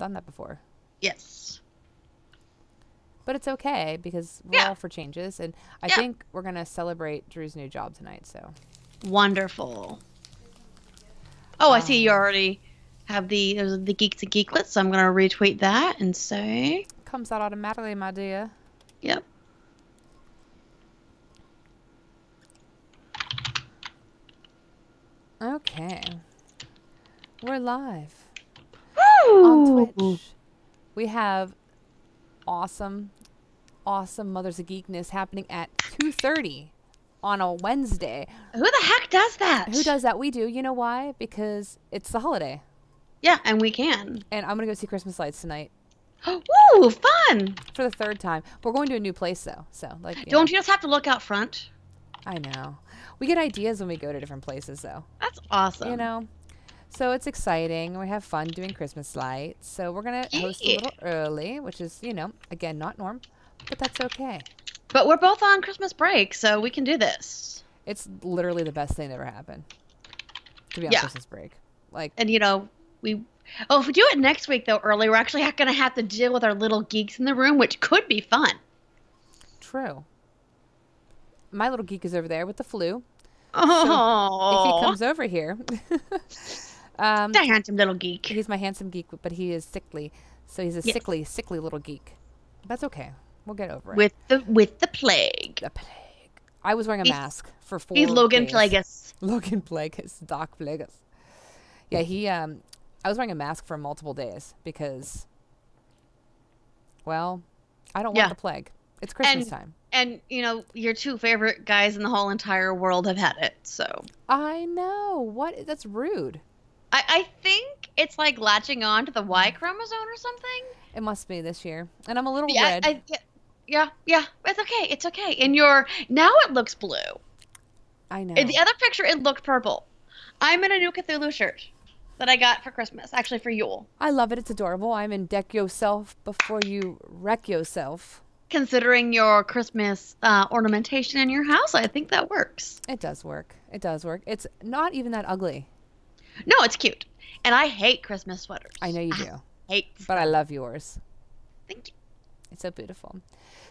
done that before. Yes. But it's okay because we're all for changes. And I think we're going to celebrate Drew's new job tonight. So wonderful. Oh, I see you already have the Geeks and Geeklets, so I'm going to retweet that and say... Comes out automatically, my dear. Yep. Okay. We're live. Woo! On Twitch. We have awesome Mothers of Geekness happening at 2:30 on a Wednesday. Who the heck does that? Who does that? We do. You know why? Because it's the holiday. Yeah, and we can. And I'm going to go see Christmas lights tonight. Woo, fun! For the third time. We're going to a new place, though. So, like, Don't you just have to look out front? I know. We get ideas when we go to different places, though. That's awesome. You know? So it's exciting. We have fun doing Christmas lights. So we're going to host a little early, which is, you know, again, not norm. But that's okay. But we're both on Christmas break, so we can do this. It's literally the best thing that ever happened. To be on Christmas break. Like, and, you know, if we do it next week, though, early, we're actually going to have to deal with our little geeks in the room, which could be fun. True. My little geek is over there with the flu. Oh. So if he comes over here. The handsome little geek. He's my handsome geek, but he is sickly. So he's a sickly little geek. That's okay. We'll get over it. With the plague. The plague. I was wearing a mask for 4 He's Logan days. Plagueis. Logan Plagueis. Doc Plagueis. Yeah, I was wearing a mask for multiple days because, well, I don't want the plague. It's Christmas time. And, you know, your 2 favorite guys in the whole entire world have had it, so. I know. What? That's rude. I think it's like latching on to the Y chromosome or something. It must be this year. And I'm a little red. Yeah. It's okay. It's okay. And now it looks blue. I know. In the other picture, it looked purple. I'm in a new Cthulhu shirt that I got for Christmas, actually for Yule. I love it. It's adorable. I'm in deck yourself before you wreck yourself. Considering your Christmas ornamentation in your house, I think that works. It does work. It does work. It's not even that ugly. No, it's cute. And I hate Christmas sweaters. I know you do. But I love yours. Thank you. It's so beautiful.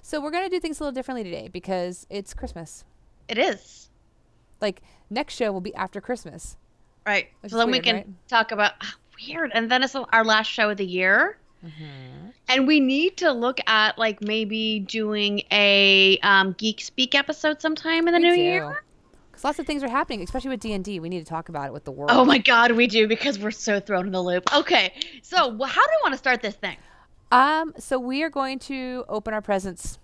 So we're going to do things a little differently today because it's Christmas. It is. Like, next show will be after Christmas. Right. So then we can talk about... weird. And then it's our last show of the year. Mm-hmm. And we need to look at, like, maybe doing a Geek Speak episode sometime in the new year. Because lots of things are happening, especially with D&D. We need to talk about it with the world. Oh, my God, we do, because we're so thrown in the loop. Okay, so how do we want to start this thing? So we are going to open our presents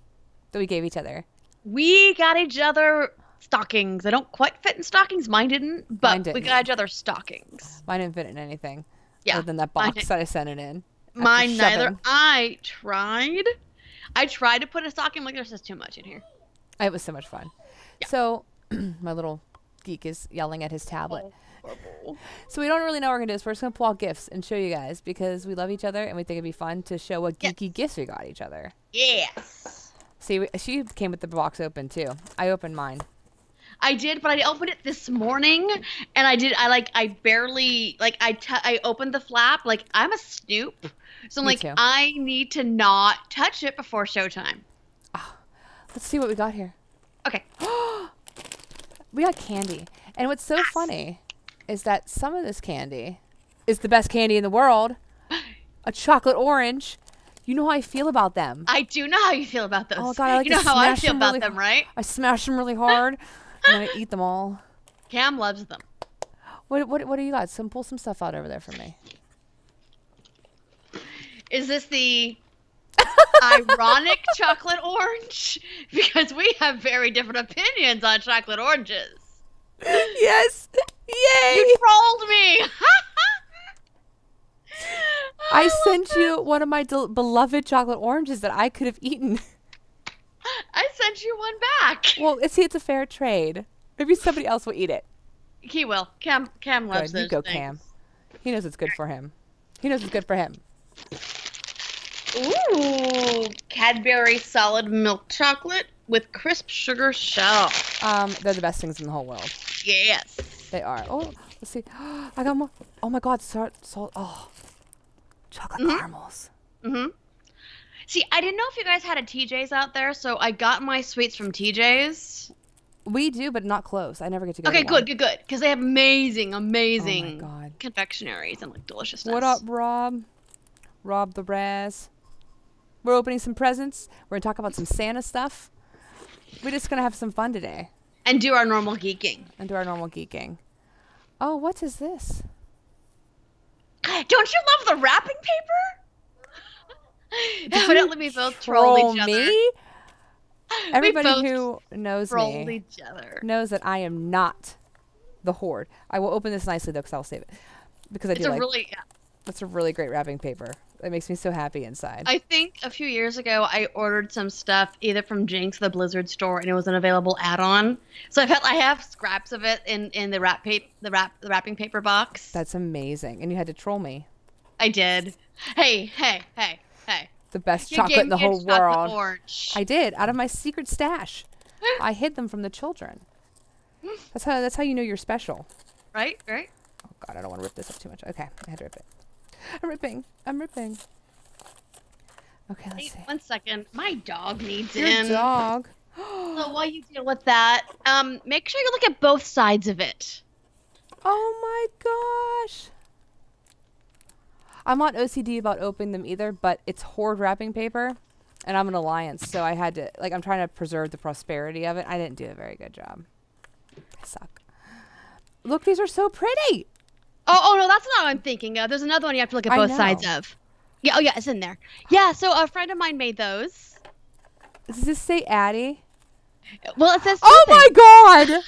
that we gave each other. We got each other stockings. They don't quite fit in stockings. Mine didn't, but we got each other stockings. Mine didn't fit in anything. Yeah. Other than that box that I sent it in. Mine neither. I tried to put a stocking. Like, there's just too much in here. It was so much fun. Yeah. So my little geek is yelling at his tablet. So we don't really know what we're going to do. So we're just going to pull out gifts and show you guys because we love each other and we think it'd be fun to show what geeky gifts we got each other. Yes. See, she came with the box open too. I opened mine. I did, but I opened it this morning, and I opened the flap. Like, I'm a snoop. So I'm like, I need to not touch it before showtime. Oh, let's see what we got here. Okay. We got candy. And what's so funny is that some of this candy is the best candy in the world. A chocolate orange. You know how I feel about them. I do know how you feel about those. Oh, God, I like you know how I feel about them, right? I smash them really hard, and then I eat them all. Cam loves them. What do you got? Pull some stuff out over there for me. Is this the ironic chocolate orange? Because we have very different opinions on chocolate oranges. Yes. Yay. You trolled me. I sent you one of my beloved chocolate oranges that I could have eaten. I sent you one back. Well, it's a fair trade. Maybe somebody else will eat it. He will. Cam loves those you go, things. Cam. He knows it's good for him. He knows it's good for him. Ooh, Cadbury solid milk chocolate with crisp sugar shell. They're the best things in the whole world. Yes. They are. Oh, let's see. I got more. Oh my God, salt. Oh. Chocolate caramels. Mm-hmm. See, I didn't know if you guys had a TJ's out there, so I got my sweets from TJ's. We do, but not close. I never get to go. Okay, to one. good. Because they have amazing Oh my God. confectionaries and like deliciousness. What up, Rob? Rob the Raz. We're opening some presents. We're gonna talk about some Santa stuff. We're just gonna have some fun today. And do our normal geeking. Oh, what is this? Don't you love the wrapping paper? Evidently, we both troll each other. Me? Everybody who knows me each other. knows that I am not the hoard. I will open this nicely though, because I'll save it. Because that's a really great wrapping paper. It makes me so happy inside. I think a few years ago I ordered some stuff either from Jinx, the Blizzard store, and it was an available add-on. So I have scraps of it in the wrapping paper box. That's amazing. And you had to troll me. I did. Hey. The best chocolate in the whole world. Orange. I did, out of my secret stash. I hid them from the children. That's how you know you're special. Right? Oh God, I don't want to rip this up too much. Okay, I had to rip it. I'm ripping. Okay, let's see. 1 second. My dog needs Your in. dog. So while you deal with that, make sure you look at both sides of it. Oh my gosh. I'm not OCD about opening them either, but it's hoard wrapping paper, and I'm an alliance, so I had to, I'm trying to preserve the prosperity of it. I didn't do a very good job. I suck. Look, these are so pretty. Oh no, that's not what I'm thinking of. There's another one you have to look at both sides of. Yeah, it's in there. Yeah, so a friend of mine made those. Does this say Addie? Well, it says Oh my God!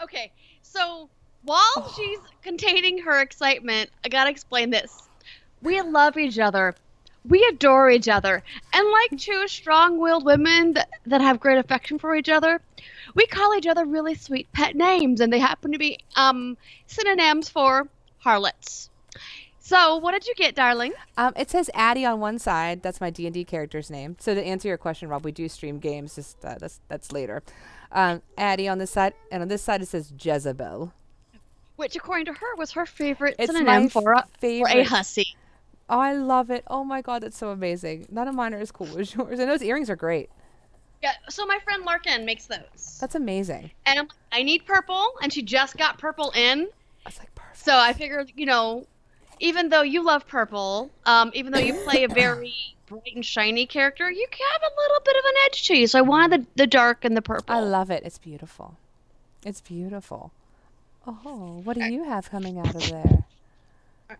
Okay, so while she's containing her excitement, I gotta explain this. We love each other. We adore each other. And like two strong-willed women that have great affection for each other, we call each other really sweet pet names, and they happen to be synonyms for harlots. So, what did you get, darling? It says Addie on one side. That's my D&D character's name. So to answer your question, Rob, we do stream games. Just that's later. Addie on this side, and on this side it says Jezebel. Which, according to her, was her favorite synonym for a hussy. Oh, I love it. Oh my God, that's so amazing. None of mine are as cool as yours. And those earrings are great. Yeah, so my friend Larkin makes those. That's amazing. And I'm like, I need purple, and she just got purple in. I was like, perfect. So I figured, even though you love purple, even though you play a very bright and shiny character, you have a little bit of an edge to you. So I wanted the dark and the purple. I love it. It's beautiful. It's beautiful. Oh, what do you have coming out of there?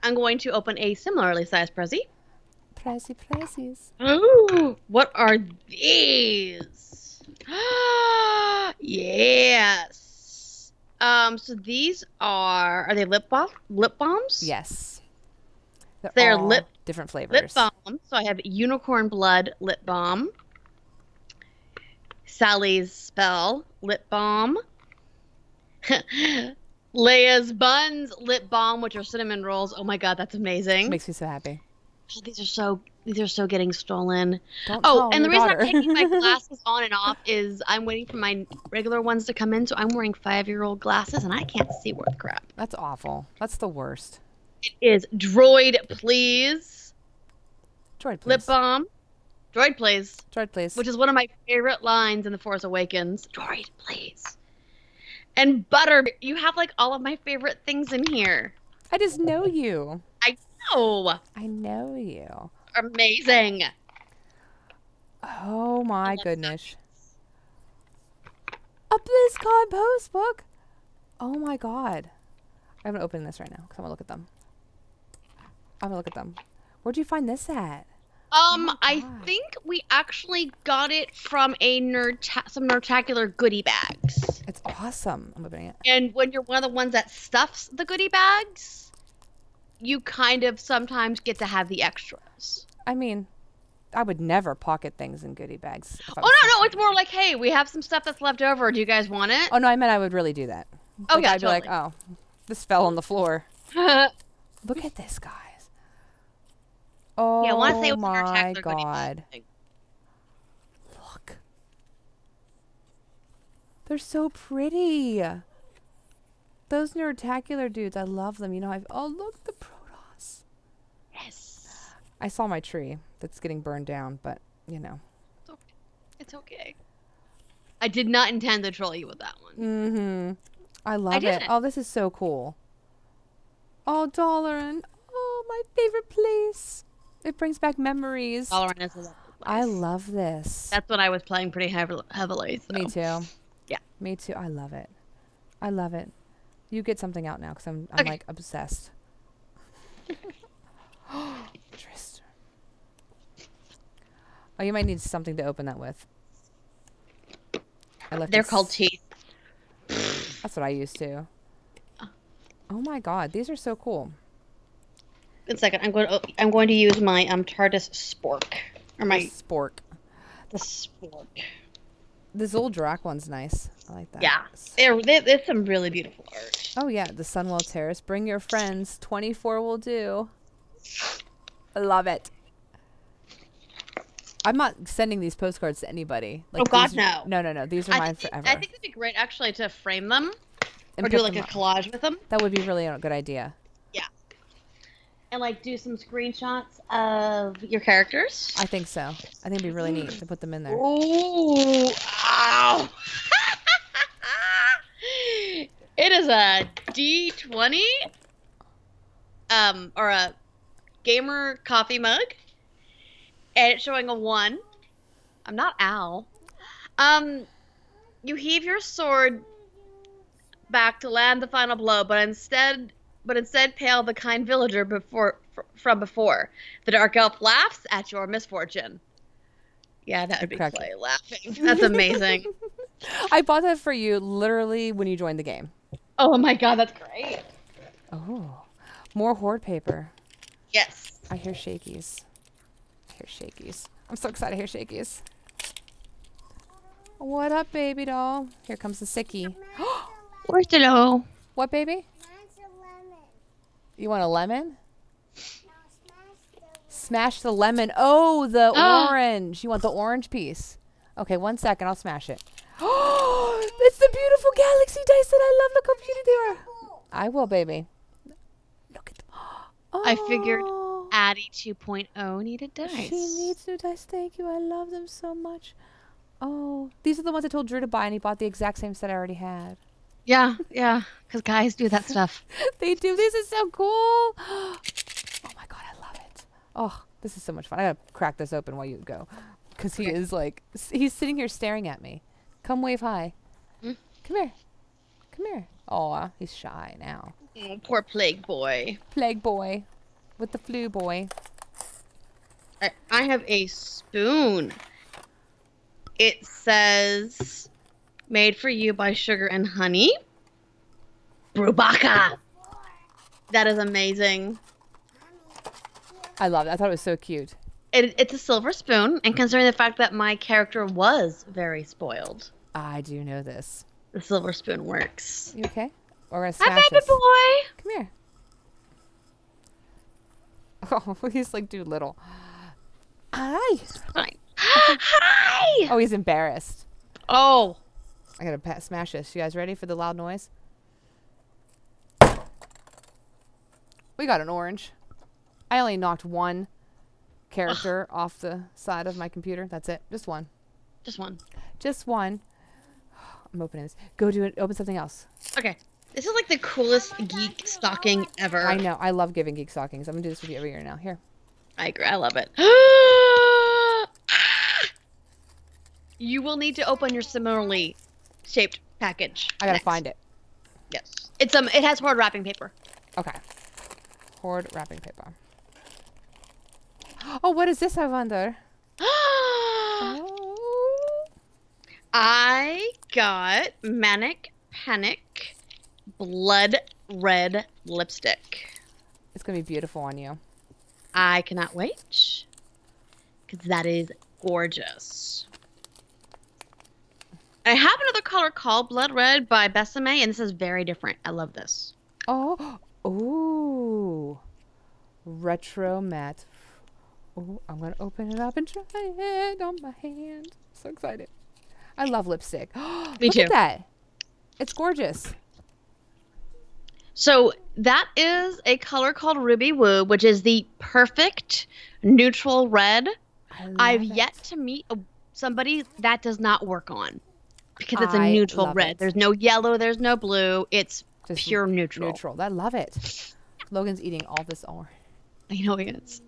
I'm going to open a similarly sized Prezi. Prezzies. Ooh, what are these? Yes. So these are they lip balms? Yes. They're all different flavors. Lip balm. So I have Unicorn Blood lip balm. Sally's Spell lip balm. Leia's Buns lip balm, which are cinnamon rolls. Oh my God, that's amazing. Makes me so happy. Oh, these are so getting stolen. Don't and the reason daughter. I'm taking my glasses on and off is I'm waiting for my regular ones to come in, so I'm wearing 5-year-old glasses and I can't see worth crap. That's awful. That's the worst. It is Droid Please. Droid Please. Lip balm. Droid Please. Droid Please. Which is one of my favorite lines in The Force Awakens. Droid Please. And butter. You have like all of my favorite things in here. I just know you. I know. I know you. Amazing. Oh my goodness. A BlizzCon post book. Oh my God. I'm gonna open this right now because I'm gonna look at them. Where'd you find this at? I think we actually got it from a some Nerdtacular goodie bags. It's awesome. I'm opening it. And when you're one of the ones that stuffs the goodie bags, you kind of sometimes get to have the extras. I mean, I would never pocket things in goodie bags. Oh, no, it's more like, hey, we have some stuff that's left over. Do you guys want it? Oh, no, I meant I would really do that. Oh, yeah, I'd be like, oh, this fell on the floor. Look at this, guys. Oh, yeah, I want to say it was my God. Look. They're so pretty. Those Neurotacular dudes, I love them. You know, oh, look, the Protoss. Yes. I saw my tree that's getting burned down, but, you know. It's okay. I did not intend to troll you with that one. Mm-hmm. I love it. Oh, this is so cool. Oh, Dalaran. Oh, my favorite place. It brings back memories. Dalaran is a lovely place. I love this. That's what I was playing pretty heavily. So. Me too. Yeah. Me too. I love it. I love it. You get something out now because I'm okay. like obsessed. Tristan. Oh, you might need something to open that with. They're called teeth. That's what I used to. Oh my god, these are so cool. Good second. I'm going to use my TARDIS spork or my spork. The spork. This old Drac one's nice. I like that. Yeah, there's some really beautiful art. Oh yeah, the Sunwell Terrace. Bring your friends. 24 will do. I love it. I'm not sending these postcards to anybody. Like, oh God, no. No. These are mine forever. I think it'd be great actually to frame them or do like a collage with them. That would be really a good idea. Yeah. And like do some screenshots of your characters. I think so. I think it'd be really neat to put them in there. Ooh, ow. It is a D20 or a gamer coffee mug. And it's showing a 1. I'm not Al. You heave your sword back to land the final blow, but instead pale the kind villager from before. The dark elf laughs at your misfortune. Yeah, that would be Clay laughing. That's amazing. I bought that for you literally when you joined the game. Oh my God, that's great. Oh, more horde paper. Yes. I hear shakies. I'm so excited to hear shakies. What up, baby doll? Here comes the sickie. Where's the low? What, baby? You want a lemon? Smash the lemon. Oh, the orange. You want the orange piece? Okay, 1 second. I'll smash it. Oh, it's the beautiful galaxy dice that I love. Look how beautiful they are. I will, baby. Look at them. Oh. I figured Addie 2.0 needed dice. She needs new dice. Thank you. I love them so much. Oh, these are the ones I told Drew to buy, and he bought the exact same set I already had. Yeah, because guys do that stuff. They do. This is so cool. Oh my God, I love it. Oh, this is so much fun. I gotta crack this open while you go, because he is like, he's sitting here staring at me. Come wave hi. Come here. Come here. Aw, he's shy now. Oh, poor plague boy. Plague boy, with the flu boy. I have a spoon. It says, made for you by Sugar and Honey. Brubaka. That is amazing. I love it. I thought it was so cute. It's a silver spoon, and considering the fact that my character was very spoiled. I do know this. The silver spoon works. You okay? We're gonna smash Hi, baby this. boy. Come here. Oh, he's like Doolittle. Hi. Fine. Hi. Oh, he's embarrassed. Oh. I gotta smash this. You guys ready for the loud noise? We got an orange. I only knocked one character off the side of my computer. That's it. Just one. Just one. Just one. I'm opening this. Go do it. Open something else. Okay. This is like the coolest geek stocking ever. I know. I love giving geek stockings. I'm gonna do this with you every year now. Here. I agree. I love it. You will need to open your similarly shaped package. I gotta find it. Yes. It has horde wrapping paper. Okay. Horde wrapping paper. Oh, what is this, I wonder? Oh. I got Manic Panic Blood Red Lipstick. It's gonna be beautiful on you. I cannot wait. Because that is gorgeous. I have another color called Blood Red by Besame, and this is very different. I love this. Oh, ooh, retro matte. Oh, I'm gonna open it up and try it on my hand. So excited! I love lipstick. Me Look too. at that. It's gorgeous. So that is a color called Ruby Woo, which is the perfect neutral red. I've yet to meet somebody that does not work on because it's a neutral red. There's no yellow, there's no blue. It's just pure neutral. Neutral. I love it. Logan's eating all this orange. I know he is.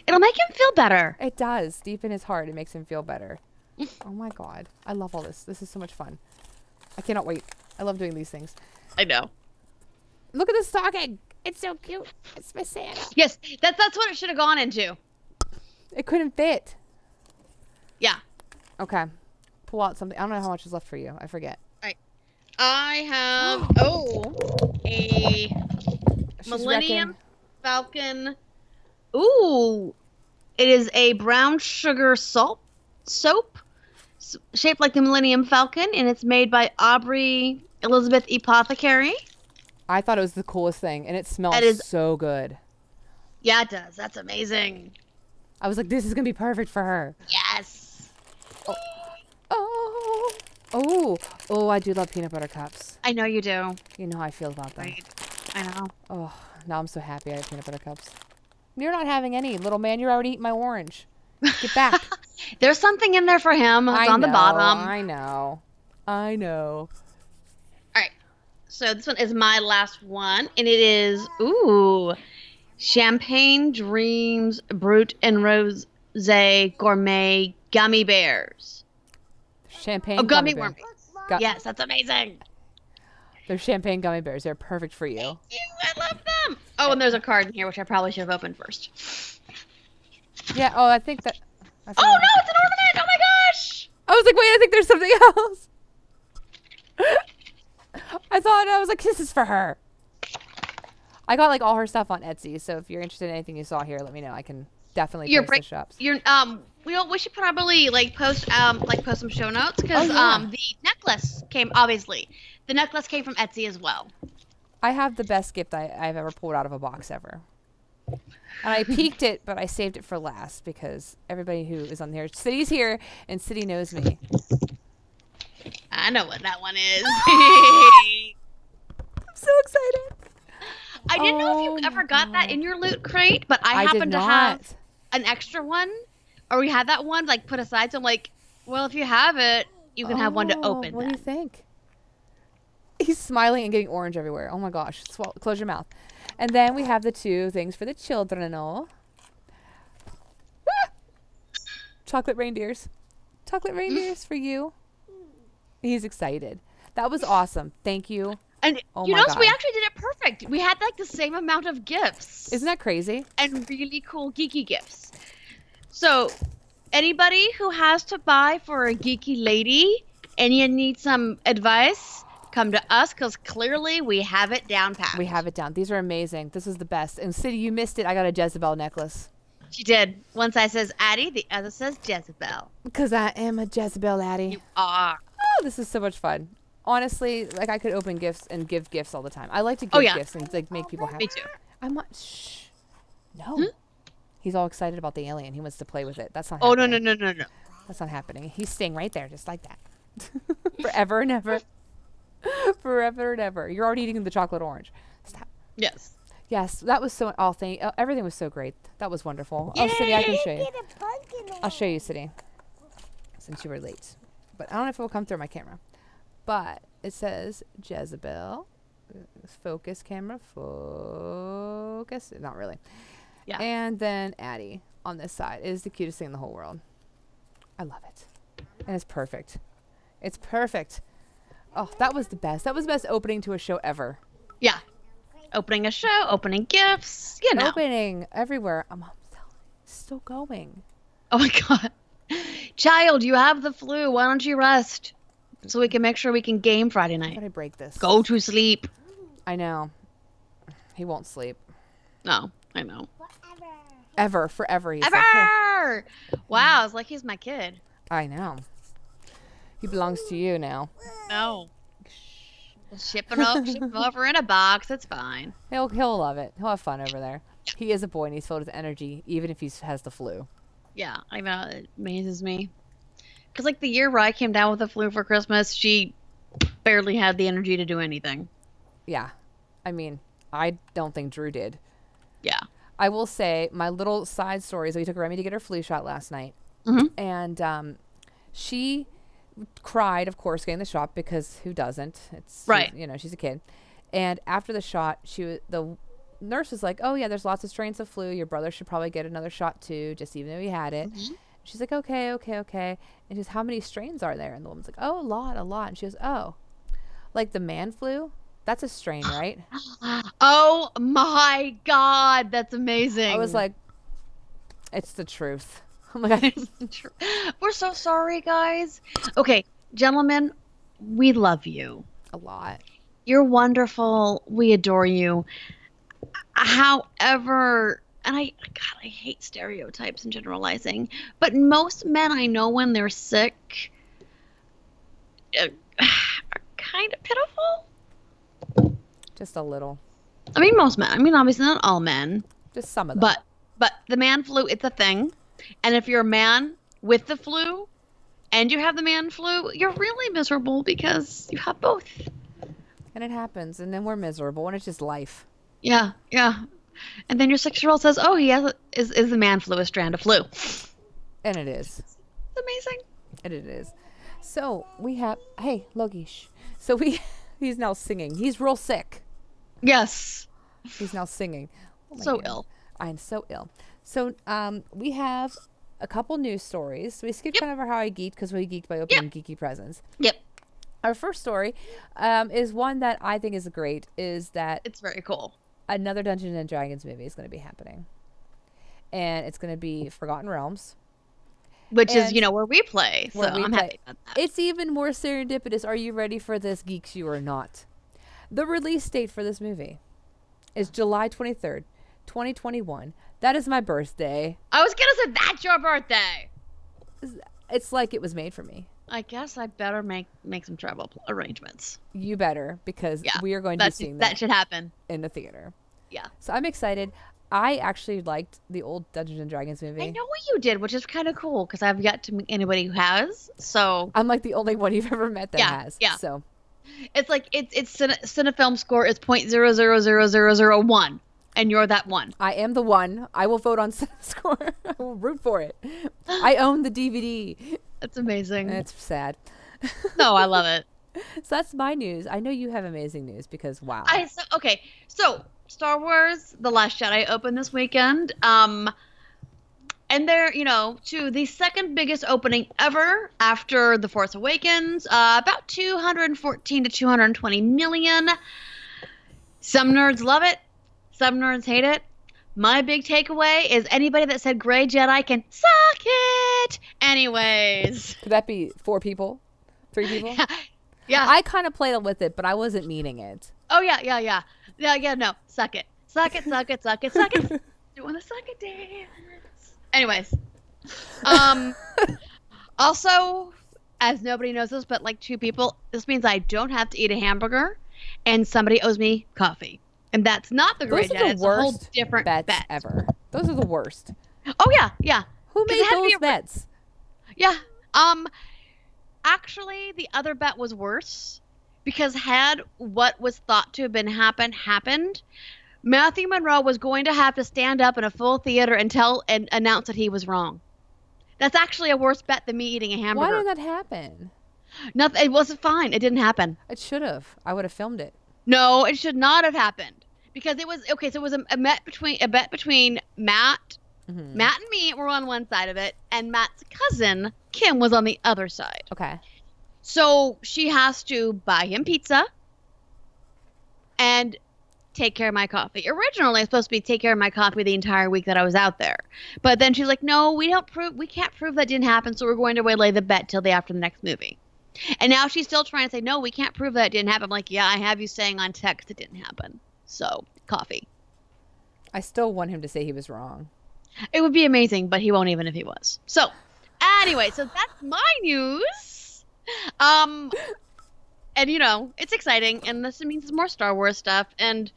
It'll make him feel better. It does. Deep in his heart, it makes him feel better. Oh my God. I love all this. This is so much fun. I cannot wait. I love doing these things. I know. Look at the stocking. It's so cute. It's my Santa. Yes, that's what it should have gone into. It couldn't fit. Yeah. Okay. Pull out something. I don't know how much is left for you. I forget. All right. I have, a Millennium Falcon. Ooh. It is a brown sugar soap shaped like the Millennium Falcon, and it's made by Aubrey Elizabeth Apothecary. I thought it was the coolest thing, and it smells so good. Yeah, it does. That's amazing. I was like, this is going to be perfect for her. Yes. Oh, I do love peanut butter cups. I know you do. You know how I feel about them. Right. I know. Oh, now I'm so happy I have peanut butter cups. You're not having any, little man. You're already eating my orange. Get back. There's something in there for him. It's on the bottom. I know. All right. So this one is my last one, and it is, Champagne Dreams Brut and Rose Gourmet Gummy Bears. Champagne gummy worms. Yes, that's amazing. They're champagne gummy bears. They're perfect for you. Thank you. I love them. Oh, and there's a card in here, which I probably should have opened first. Yeah, I think that... Oh, no, it's an ornament. Oh, my gosh. I was like, wait, I think there's something else. I thought, I was like, this is for her. I got, like, all her stuff on Etsy, so if you're interested in anything you saw here, let me know. I can definitely post the shops. We should probably, like, post some show notes, because the necklace came, obviously. The necklace came from Etsy as well. I have the best gift I've ever pulled out of a box ever. And I peeked it, but I saved it for last because everybody who is on here, City's here, and City knows me. I know what that one is. I'm so excited. I didn't know if you ever got that in your loot crate, but I happened to have an extra one, or we had that one like put aside. So I'm like, well, if you have it, you can have one to open. What do you think? He's smiling and getting orange everywhere. Oh my gosh. Close your mouth. And then we have the two things for the children. Chocolate reindeers. Chocolate reindeers for you. He's excited. That was awesome. Thank you. And you notice we actually did it perfect. We had like the same amount of gifts. Isn't that crazy? And really cool geeky gifts. So anybody who has to buy for a geeky lady and you need some advice, come to us because clearly we have it down pat. We have it down. These are amazing. This is the best. And City, you missed it. I got a Jezebel necklace. She did. One side says Addie, the other says Jezebel. Because I am a Jezebel Addie. You are. Oh, this is so much fun. Honestly, like I could open gifts and give gifts all the time. I like to give gifts and like make people happy. Me too. I'm not. Shh. No. He's all excited about the alien. He wants to play with it. That's not. Oh happening. no. That's not happening. He's staying right there, just like that, forever and ever, forever and ever. You're already eating the chocolate orange. Stop. Yes. Yes, that was so. Everything was so great. That was wonderful. Oh, City, I can show you. I'll show you, City. Since you were late, but I don't know if it will come through my camera. But it says Jezebel. Focus, camera, focus. Not really. Yeah. And then Addie on this side. It is the cutest thing in the whole world. I love it. And it's perfect. It's perfect. Oh, that was the best. That was the best opening to a show ever. Yeah. Opening a show, opening gifts, you know. Opening everywhere. I'm still going. Oh my God. Child, you have the flu. Why don't you rest? So we can make sure we can game Friday night. How did I break this? Go to sleep. I know. He won't sleep. No, I know. Forever. He's Ever! Like, wow, it's like he's my kid. I know. He belongs to you now. No. Ship him over in a box. It's fine. He'll love it. He'll have fun over there. He is a boy and he's filled with energy, even if he has the flu. Yeah, I know. It amazes me. Because, like, the year where I came down with the flu for Christmas, she barely had the energy to do anything. Yeah. I mean, I don't think Drew did. Yeah. I will say my little side story is we took Remy to get her flu shot last night. And she cried, of course, getting the shot because who doesn't? Right. She's a kid. And after the shot, the nurse was like, "Oh yeah, there's lots of strains of flu. Your brother should probably get another shot too, just even though he had it." She's like, "Okay." And she goes, "How many strains are there?" And the woman's like, "Oh, a lot." And she goes, "Oh, like the man flu? That's a strain, right?" Oh my God, that's amazing. I was like, "It's the truth." I'm like, we're so sorry, guys. Okay, gentlemen, we love you a lot. You're wonderful. We adore you. However, and I hate stereotypes and generalizing, but most men I know when they're sick are kind of pitiful. Just a little. I mean, most men. I mean, obviously not all men. Just some of them. But the man flu, it's a thing. And if you're a man with the flu and you have the man flu, you're really miserable because you have both. And it happens, and then we're miserable, and it's just life. Yeah. And then your 6-year-old says, "Oh, he has is the man flu a strand of flu?" And it is. It's amazing. And it is. So we have, hey, Logish. So he's now singing. He's real sick. Yes. He's now singing. So ill. I'm so ill. So we have a couple news stories. We skipped kind of how I geeked because we geeked by opening geeky presents. Yep. Our first story is one that I think is great. Is that it's very cool. Another Dungeons and Dragons movie is going to be happening, and it's going to be Forgotten Realms, which is where we play. So I'm happy about that. It's even more serendipitous. Are you ready for this, geeks? You are not. The release date for this movie is July 23rd, 2021. That is my birthday. I was gonna say that's your birthday. It's like it was made for me. I guess I better make some travel arrangements. You better, because we are going to be seeing that. That should happen in the theater. Yeah. So I'm excited. I actually liked the old Dungeons and Dragons movie. I know what you did, which is kind of cool because I've yet to meet anybody who has. So I'm like the only one you've ever met that has. Yeah. So it's like it's Cinefilm score is .000001, and you're that one. I am the one. I will vote on Cinescore. I will root for it. I own the DVD. That's amazing. It's sad. No, I love it. So that's my news. I know you have amazing news because wow. So Star Wars: The Last Jedi opened this weekend. And they're, to the second biggest opening ever after The Force Awakens, about 214 to 220 million. Some nerds love it. Some nerds hate it. My big takeaway is anybody that said Grey Jedi can suck it. Anyways. Could that be 4 people? 3 people? Yeah. I kind of played with it, but I wasn't meaning it. Oh, yeah. No, suck it. Suck it. Doing the suck it dance. Anyways. Also, as nobody knows this, but like 2 people, this means I don't have to eat a hamburger and somebody owes me coffee. And that's not the Grey Jedi. It's a whole different bet ever. Those are the worst. Oh, yeah. Who made those bets? Yeah. Actually, the other bet was worse because had what was thought to have been happened, Matthew Monroe was going to have to stand up in a full theater and announce that he was wrong. That's actually a worse bet than me eating a hamburger. Why did that happen? Nothing. It wasn't fine. It didn't happen. It should have. I would have filmed it. No, it should not have happened because it was okay. So it was a bet between Matt. Mm-hmm. Matt and me were on one side of it, and Matt's cousin Kim was on the other side. Okay. So she has to buy him pizza and take care of my coffee. Originally, it was supposed to be take care of my coffee the entire week that I was out there. But then she's like, no, we can't prove that didn't happen, so we're going to waylay the bet till after the next movie. And now she's still trying to say, no, we can't prove that it didn't happen. I'm like, yeah, I have you saying on text it didn't happen. So, coffee. I still want him to say he was wrong. It would be amazing, but he won't even if he was. So, anyway, so that's my news. And, it's exciting, and this means there's more Star Wars stuff, and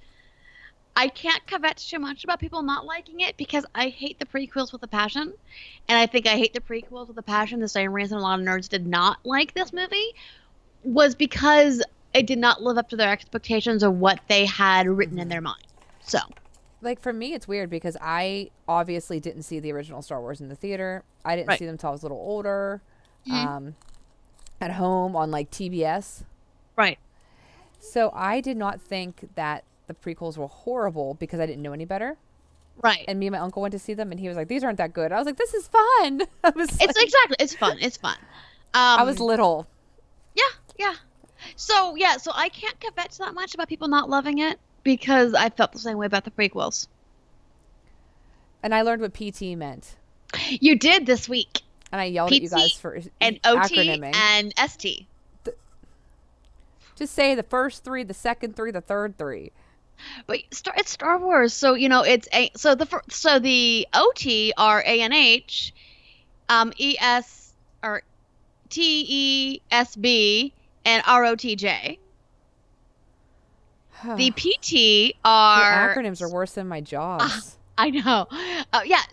I can't kvetch too much about people not liking it because I hate the prequels with a passion, and I think I hate the prequels with a passion the same reason a lot of nerds did not like this movie was because it did not live up to their expectations of what they had written in their mind. So, like, for me, it's weird because I obviously didn't see the original Star Wars in the theater. I didn't see them until I was a little older, at home on like TBS. Right. So I did not think that the prequels were horrible because I didn't know any better. Right. And me and my uncle went to see them, and he was like, "These aren't that good." I was like, "This is fun." It's fun. It's fun. I was little. Yeah. So I can't kvetch to that much about people not loving it because I felt the same way about the prequels. And I learned what PT meant. You did this week. And I yelled at you guys for and OT acronyming. and ST. Just say the first 3, the second 3, the third 3. But it's Star Wars, so the OT are ANH, ES or TESB, and ROTJ. The PT are... Your acronyms are worse than my jobs. I know.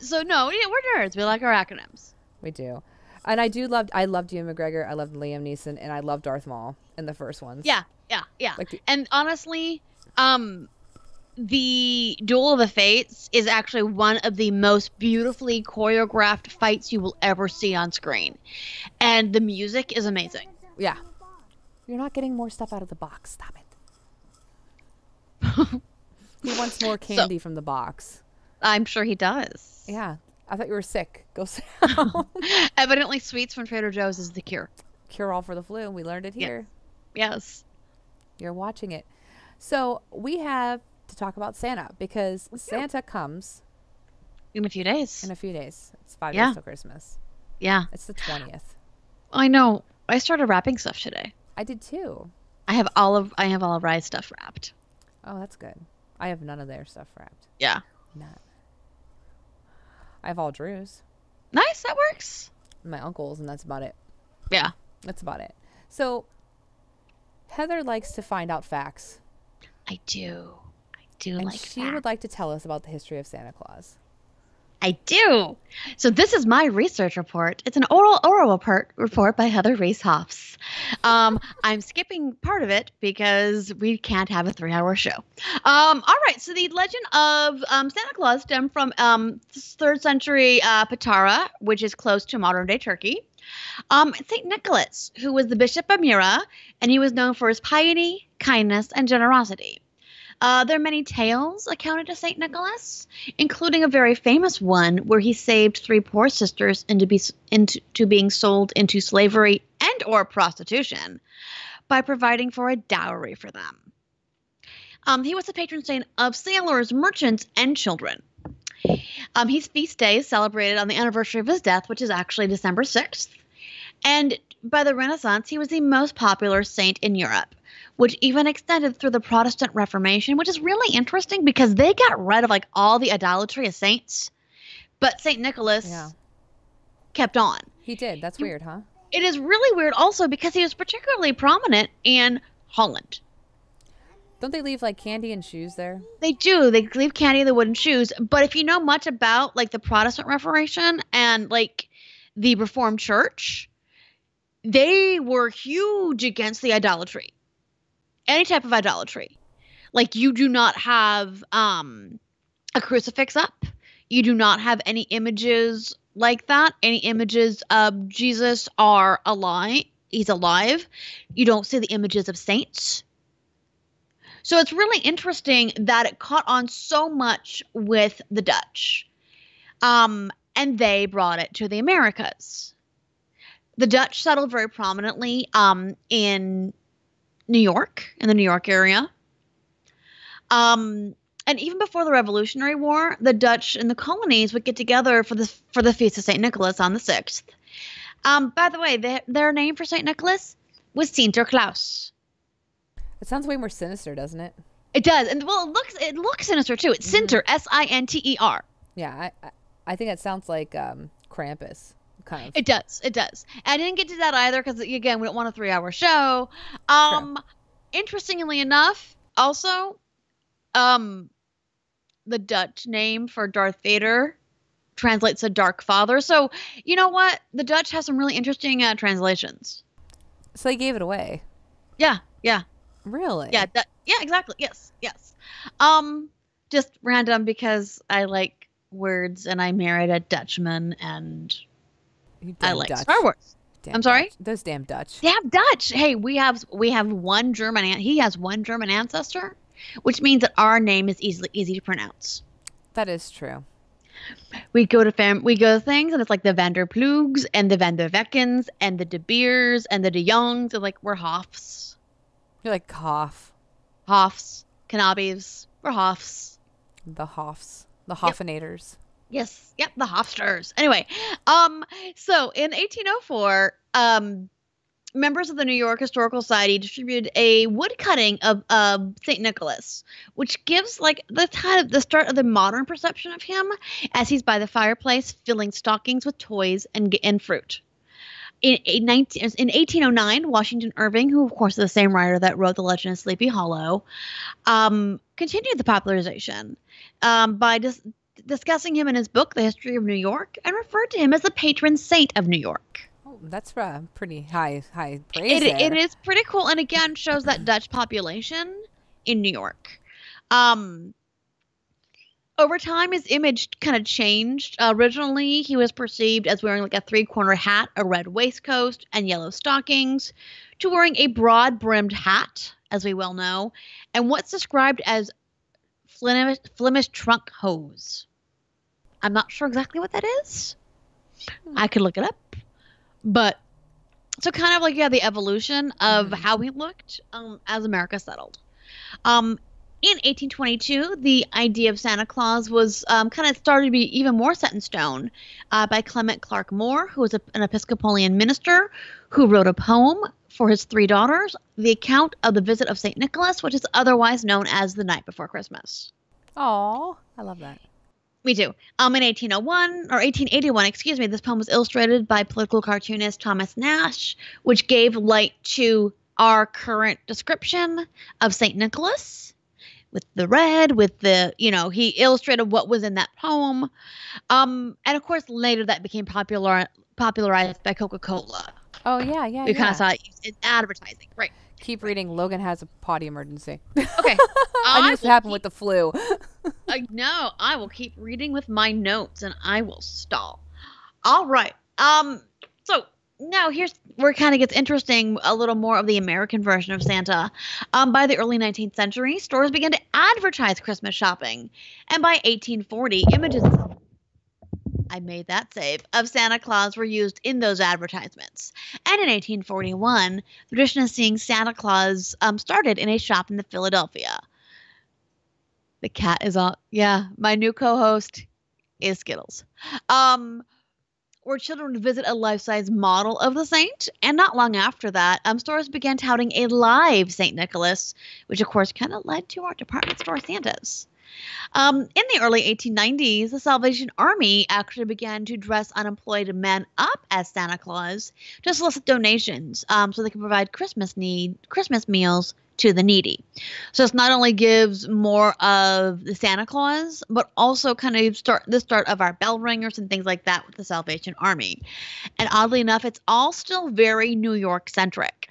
So no, we're nerds. We like our acronyms. We do. And I loved Ewan McGregor. I loved Liam Neeson, and I loved Darth Maul in the first ones. Yeah. And honestly, the Duel of the Fates is actually one of the most beautifully choreographed fights you will ever see on screen. And the music is amazing. Yeah. You're not getting more stuff out of the box. Stop it. He wants more candy from the box. I'm sure he does. Yeah. I thought you were sick. Go sit down. Evidently, sweets from Trader Joe's is the cure. Cure all for the flu. We learned it here. Yes. You're watching it. So we have to talk about Santa because Santa comes in a few days. It's 5 days till Christmas. Yeah. It's the 20th. I know. I started wrapping stuff today. I did too. I have all of Rye's stuff wrapped. Oh, that's good. I have none of their stuff wrapped. Yeah. None. I have all Drew's. Nice, that works. My uncle's, and that's about it. Yeah. That's about it. So, Heather likes to find out facts. I do and like she facts. would like to tell us about the history of Santa Claus. I do. So this is my research report. It's an oral report by Heather Rees-Hoffs. I'm skipping part of it because we can't have a 3-hour show. All right. So the legend of Santa Claus stemmed from 3rd century Patara, which is close to modern day Turkey. St. Nicholas, who was the bishop of Myra, and he was known for his piety, kindness, and generosity. There are many tales accounted to St. Nicholas, including a very famous one where he saved 3 poor sisters into being sold into slavery and or prostitution by providing for a dowry for them. He was the patron saint of sailors, merchants, and children. His feast day is celebrated on the anniversary of his death, which is actually December 6th. And by the Renaissance, he was the most popular saint in Europe, which even extended through the Protestant Reformation, which is really interesting because they got rid of like all the idolatry of saints, but St. Nicholas kept on. He did. That's weird, huh? It is really weird also because he was particularly prominent in Holland. Don't they leave like candy and shoes there? They do. They leave candy in the wooden shoes. But if you know much about like the Protestant Reformation and like the Reformed Church, they were huge against the idolatry. Any type of idolatry. Like you do not have a crucifix up. You do not have any images like that. Any images of Jesus are alive. He's alive. You don't see the images of saints. So it's really interesting that it caught on so much with the Dutch. And they brought it to the Americas. The Dutch settled very prominently in New York, in the New York area. And even before the Revolutionary War, the Dutch in the colonies would get together for the Feast of St. Nicholas on the 6th. By the way, their name for St. Nicholas was Sinterklaas. It sounds way more sinister, doesn't it? It does. And well, it looks sinister too. It's Sinter, S-I-N-T-E-R. Yeah, I think it sounds like Krampus. Kind of. It does. I didn't get to that either because, again, we don't want a 3-hour show. Interestingly enough, also, the Dutch name for Darth Vader translates to Dark Father. So, you know what? The Dutch have some really interesting translations. So they gave it away. Yeah. Really? Yeah, yeah, exactly. Yes, yes. Just random because I like words and I married a Dutchman and You I damn like Star Dutch. Wars. Damn I'm sorry? Dutch. Those damn Dutch. Damn Dutch. Hey, we have one German he has one German ancestor, which means that our name is easy to pronounce. That is true. We go to things and it's like the Vanderplugs and the Vanderveckens and the De Beers and the De Jongs and like we're Hoffs. You're like Hoff. Hoffs. Cannabies. We're Hoffs. The Hoffs. The Yep. Hoffenators. Yes. Yep. The Hofsters. Anyway, so in 1804, members of the New York Historical Society distributed a wood cutting of St. Nicholas, which gives like the start of the modern perception of him as he's by the fireplace filling stockings with toys and fruit. In 1809, Washington Irving, who of course is the same writer that wrote The Legend of Sleepy Hollow, continued the popularization by discussing him in his book, The History of New York, and referred to him as the patron saint of New York. Oh, that's pretty high praise there. It is pretty cool, and again shows that Dutch population in New York. Over time, his image kind of changed. Originally, he was perceived as wearing like a three-corner hat, a red waistcoat, and yellow stockings, to wearing a broad-brimmed hat, as we well know, and what's described as Flemish trunk hose. I'm not sure exactly what that is. I could look it up. But so kind of like, yeah, the evolution of how he looked as America settled. In 1822, the idea of Santa Claus was kind of started to be even more set in stone by Clement Clark Moore, who was an Episcopalian minister who wrote a poem for his three daughters, the account of the visit of St. Nicholas, which is otherwise known as The Night Before Christmas. Oh, I love that. Me too. In 1881, excuse me, this poem was illustrated by political cartoonist Thomas Nash, which gave light to our current description of St. Nicholas with the red, with the, he illustrated what was in that poem. And of course, later that became popularized by Coca-Cola. Oh, yeah. We kind of saw it in advertising. Right. Keep reading. Logan has a potty emergency. Okay. I knew this happened with the flu. No, I will keep reading with my notes and I will stall. All right. So now here's where it kind of gets interesting, a little more of the American version of Santa. By the early 19th century, stores began to advertise Christmas shopping. And by 1840, images of Santa Claus were used in those advertisements. And in 1841, the tradition of seeing Santa Claus started in a shop in the Philadelphia. The cat is on. Yeah, my new co-host is Skittles. Where children would visit a life-size model of the saint. And not long after that, stores began touting a live St. Nicholas, which of course kind of led to our department store Santas. In the early 1890s, the Salvation Army actually began to dress unemployed men up as Santa Claus to solicit donations so they could provide Christmas meals to the needy. So this not only gives more of the Santa Claus, but also kind of the start of our bell ringers and things like that with the Salvation Army. And oddly enough, it's all still very New York centric.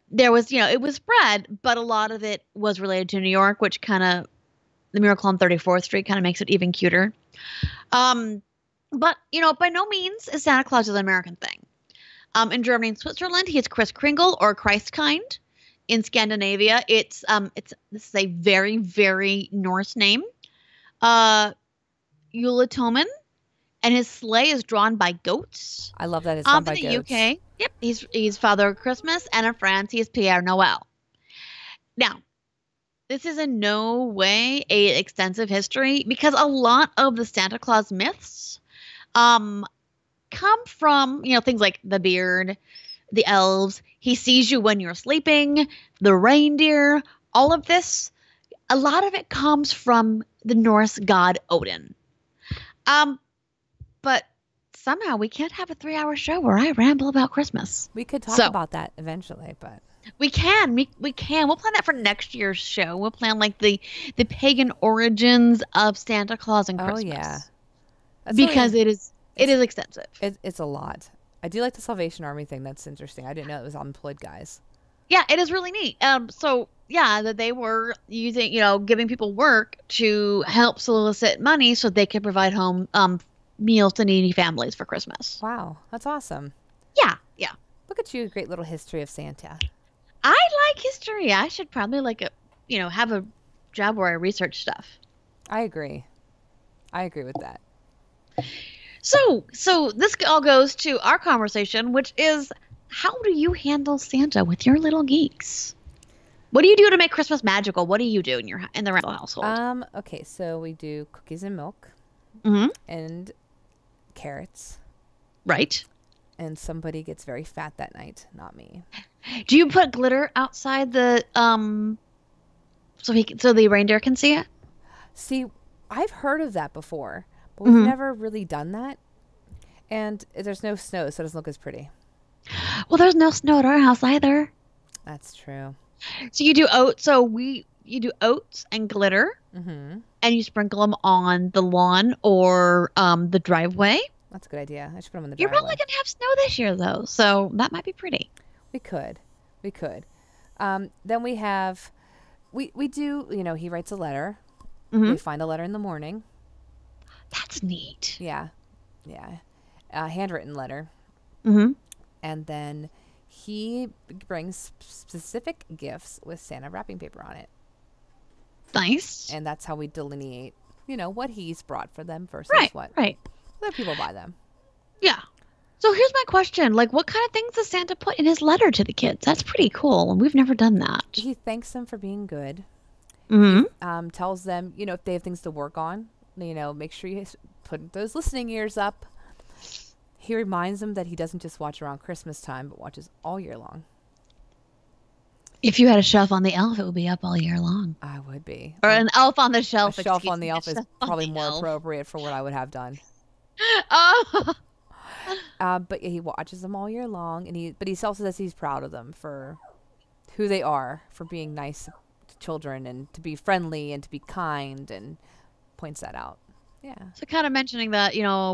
There was, it was spread, but a lot of it was related to New York, which kind of the Miracle on 34th Street kind of makes it even cuter. But, by no means is Santa Claus an American thing. In Germany and Switzerland, he is Kris Kringle or Christkind. In Scandinavia, this is a very, very Norse name. Juletomen, and his sleigh is drawn by goats. I love that it's drawn by goats. In the UK, yep, he's Father Christmas, and in France, he is Pierre Noël. Now, this is in no way a extensive history because a lot of the Santa Claus myths come from, things like the beard, the elves, he sees you when you're sleeping, the reindeer, all of this. A lot of it comes from the Norse god Odin. But somehow we can't have a 3-hour show where I ramble about Christmas. We could talk about that eventually, but we can. We'll plan that for next year's show. We'll plan like the pagan origins of Santa Claus and Christmas. Oh yeah, because it is extensive. It's a lot. I do like the Salvation Army thing. That's interesting. I didn't know it was unemployed guys. Yeah, it is really neat. So yeah, that they were using, giving people work to help solicit money so they could provide home meals to needy families for Christmas. Wow, that's awesome. Yeah, yeah. Look at you, a great little history of Santa. I like history. I should probably have a job where I research stuff. I agree. I agree with that. So this all goes to our conversation, which is, how do you handle Santa with your little geeks? What do you do to make Christmas magical? What do you do in the Randall household? Okay, so we do cookies and milk, and carrots. Right. And somebody gets very fat that night, not me. Do you put glitter outside the so the reindeer can see it? See, I've heard of that before, but we've never really done that. And there's no snow, so it doesn't look as pretty. Well, there's no snow at our house either. That's true. So you do oats. You do oats and glitter, and you sprinkle them on the lawn or the driveway. That's a good idea. I should put them in the You're driveway. probably gonna have snow this year though, so that might be pretty. We could. Then we have, we do. He writes a letter. We find a letter in the morning. That's neat. Yeah. A handwritten letter. And then he brings specific gifts with Santa wrapping paper on it. Nice. And that's how we delineate, what he's brought for them versus what other people buy them. Yeah. So here's my question. Like, what kind of things does Santa put in his letter to the kids? That's pretty cool. And we've never done that. He thanks them for being good. Tells them, if they have things to work on, make sure you put those listening ears up. He reminds them that he doesn't just watch around Christmas time, but watches all year long. If you had a shelf on the elf, it would be up all year long. I would be. Or an elf on the shelf. A shelf on the elf is probably more appropriate for what I would have done. Oh. But he watches them all year long, and he also says he's proud of them for who they are, for being nice to children and to be friendly and to be kind, and points that out. Yeah. So kind of mentioning that,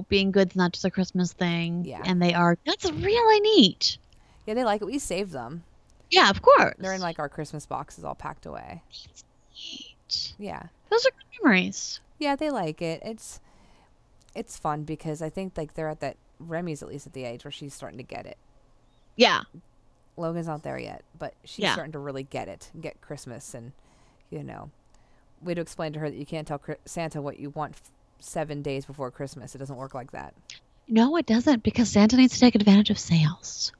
being good's not just a Christmas thing. Yeah. And they are. That's really neat. Yeah, they like it. We save them. Yeah, of course. They're in our Christmas boxes all packed away. That's neat. Yeah. Those are good memories. Yeah, they like it. It's fun because I think they're at that, Remy's at least at the age where she's starting to get it. Yeah. Logan's not there yet, but she's starting to really get Christmas, and we had to explain to her that you can't tell Santa what you want 7 days before Christmas. It doesn't work like that. No, it doesn't, because Santa needs to take advantage of sales.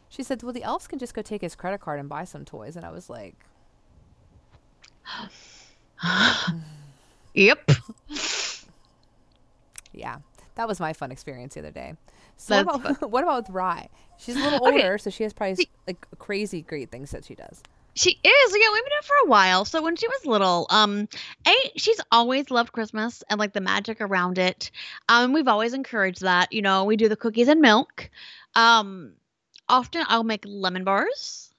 She said, well, the elves can just go take his credit card and buy some toys. And I was like... Yep. Yeah. That was my fun experience the other day. So what about with Rye? She's a little older, so she has probably crazy great things that she does. She is. Yeah, we've been here for a while. So when she was little, she's always loved Christmas and the magic around it. We've always encouraged that. We do the cookies and milk. Often I'll make lemon bars.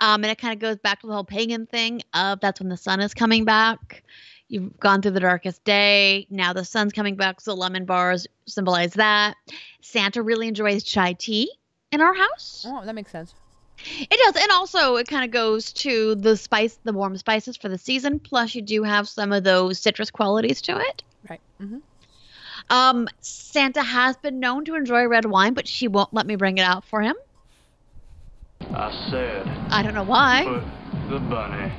And it kind of goes back to the whole pagan thing of that's when the sun is coming back. You've gone through the darkest day. Now the sun's coming back, so lemon bars symbolize that. Santa really enjoys chai tea in our house. Oh, that makes sense. It does. And also it kind of goes to the warm spices for the season. Plus you do have some of those citrus qualities to it. Right. Santa has been known to enjoy red wine, but she won't let me bring it out for him. I said, I don't know why. Put the bunny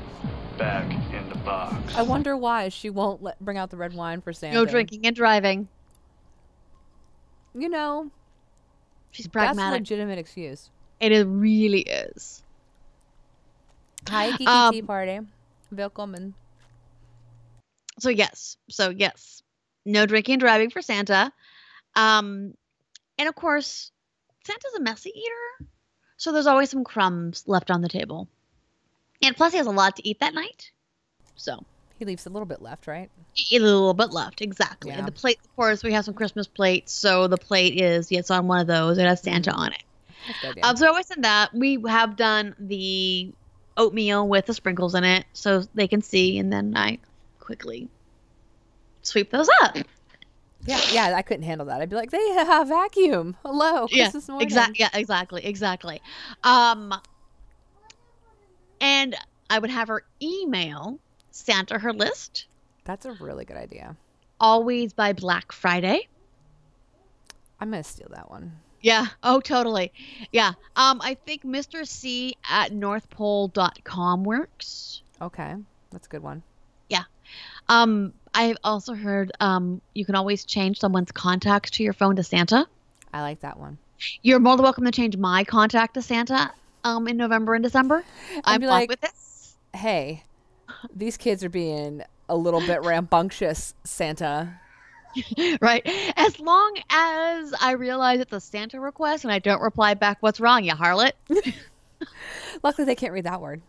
back in the box. I wonder why she won't bring out the red wine for Santa. No drinking and driving. She's pragmatic. That's a legitimate excuse. It really is. Hi, Geeky Tea Party. Willkommen. So yes. No drinking and driving for Santa. And of course, Santa's a messy eater. So there's always some crumbs left on the table. And plus he has a lot to eat that night. So. He leaves a little bit left, right? A little bit left, exactly. Yeah. And the plate, of course, we have some Christmas plates. So the plate it's on one of those. It has Santa on it. So I always done that. We have done the oatmeal with the sprinkles in it so they can see. And then I quickly sweep those up. Yeah, I couldn't handle that. I'd be like, they have vacuum. Hello, Christmas morning. Exactly. And I would have her email Santa her list. That's a really good idea. Always by Black Friday. I'm going to steal that one. Yeah. Oh, totally. Yeah. I think Mr. C at northpole.com works. Okay. That's a good one. Yeah. I've also heard you can always change someone's contacts to your phone to Santa. I like that one. You're more than welcome to change my contact to Santa in November and December. I'm fine with this. Hey, these kids are being a little bit rambunctious, Santa. Right. As long as I realize it's a Santa request and I don't reply back, what's wrong, you harlot? Luckily, they can't read that word.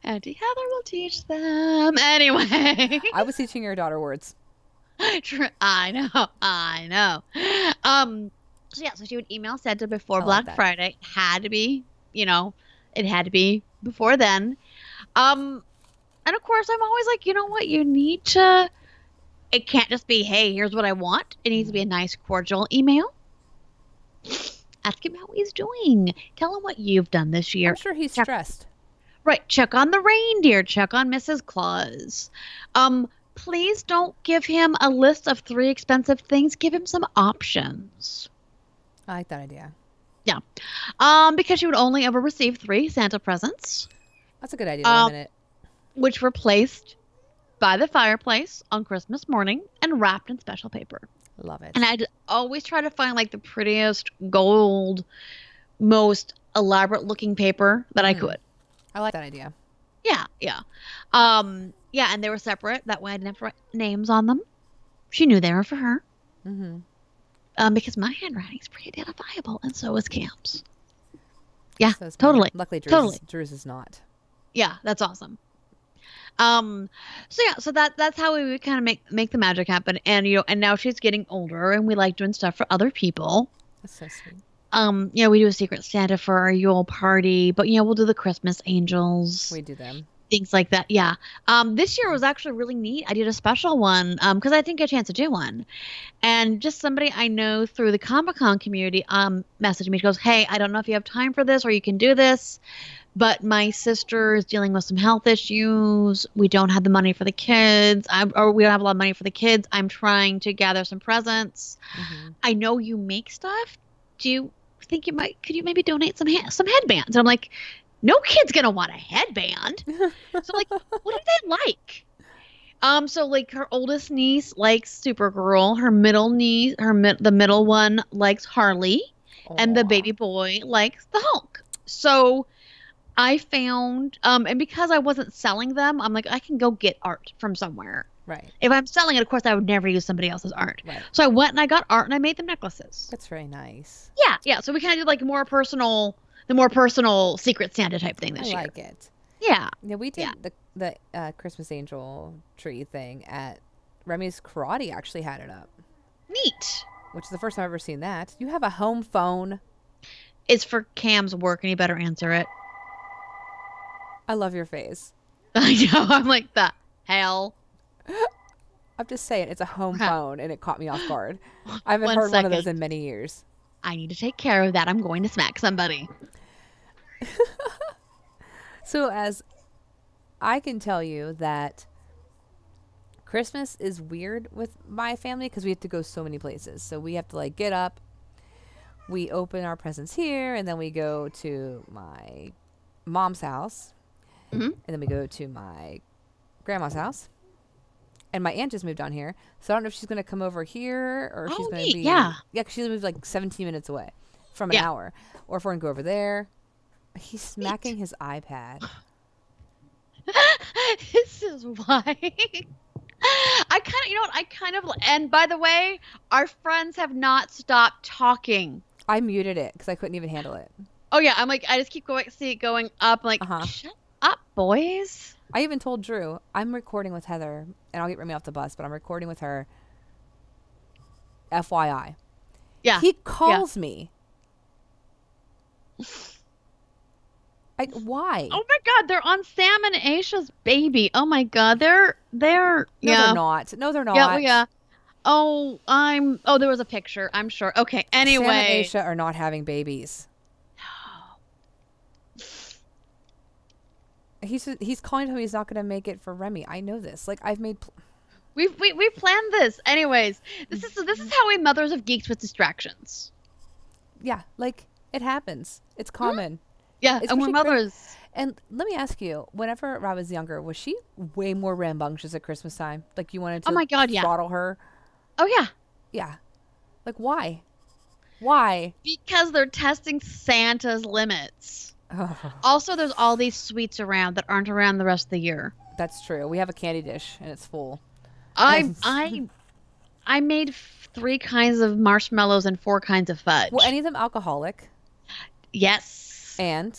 Auntie Heather will teach them. Anyway. I was teaching your daughter words. I know. So yeah, so she would email Santa before Black Friday. Had to be, it had to be before then. And of course, I'm always like, you know what? You need to. It can't just be, hey, here's what I want. It needs to be a nice, cordial email. Ask him how he's doing. Tell him what you've done this year. I'm sure he's stressed. Right. Check on the reindeer. Check on Mrs. Claus. Please don't give him a list of 3 expensive things. Give him some options. I like that idea. Yeah. Because you would only ever receive 3 Santa presents. That's a good idea. Wait a minute. Which were placed by the fireplace on Christmas morning and wrapped in special paper. Love it. And I'd always try to find like the prettiest gold, most elaborate looking paper that I could. I like that idea. Yeah. Yeah, and they were separate. That way I didn't have to write names on them. She knew they were for her. Mm-hmm. Because my handwriting's pretty identifiable, and so is Cam's. Yeah, so totally. Luckily, Drew's is not. Yeah, that's awesome. So that's how we would kind of make the magic happen. And and now she's getting older, and we like doing stuff for other people. That's so sweet. We do a Secret Santa for our Yule party, but we'll do the Christmas angels. We do them. Things like that. Yeah. This year was actually really neat. I did a special one because I didn't get a chance to do one. And just somebody I know through the Comic-Con community messaged me. She goes, hey, I don't know if you have time for this or you can do this, but my sister is dealing with some health issues. We don't have the money for the kids, or we don't have a lot of money for the kids. I'm trying to gather some presents. Mm-hmm. I know you make stuff. Do you think could you maybe donate some headbands? And I'm like, no kid's gonna want a headband. So like, what do they like? So like her oldest niece likes Supergirl. Her middle niece, the middle one likes Harley. Aww. And the baby boy likes the Hulk. So I found, and because I wasn't selling them, I'm like, I can go get art from somewhere. Right. If I'm selling it, of course, I would never use somebody else's art. Right. So I went and I got art and I made them necklaces. That's very nice. Yeah. So we kind of did like the more personal Secret Santa type thing this year. I like it. Yeah. Yeah, we did the Christmas angel tree thing at Remy's Karate. Actually had it up. Neat. Which is the first time I've ever seen that. You have a home phone. It's for Cam's work, and you better answer it. I love your face. I know. I'm like, the hell. I'm just saying, it's a home phone, and it caught me off guard. I haven't heard one of those in many years. I need to take care of that. I'm going to smack somebody. So as I can tell you that Christmas is weird with my family because we have to go so many places. So we have to like get up, we open our presents here, and then we go to my mom's house, and then we go to my grandma's house. And my aunt just moved down here, so I don't know if she's going to come over here or if she's going to be... Yeah, because she lives like 17 minutes away from an hour. Or if we're going to go over there. He's smacking his iPad. This is why... And by the way, our friends have not stopped talking. I muted it because I couldn't even handle it. Oh, yeah. I'm like, I just keep going up. I'm like, shut up, boys. I even told Drew, I'm recording with Heather, and I'll get Remy off the bus, but I'm recording with her. FYI. Yeah. He calls me. Why? Oh my God, they're on Sam and Aisha's baby. Oh my God, they're No, they're not. No, they're not. Yeah. Oh, there was a picture, I'm sure. Okay, anyway. Sam and Aisha are not having babies. He's calling him. He's not gonna make it for Remy. I know this. Like I've made. We planned this. Anyways, this is how we mothers of geeks with distractions. Yeah, like it happens. It's common. Yeah, and we're mothers. And let me ask you, whenever I was younger, was she way more rambunctious at Christmas time? Like you wanted to oh my God, yeah. throttle her? Oh yeah. Yeah. Like why? Why? Because they're testing Santa's limits. Oh, Also, there's all these sweets around that aren't around the rest of the year. that's true. We have a candy dish and it's full. I made 3 kinds of marshmallows and 4 kinds of fudge. Well, any of them alcoholic? Yes. And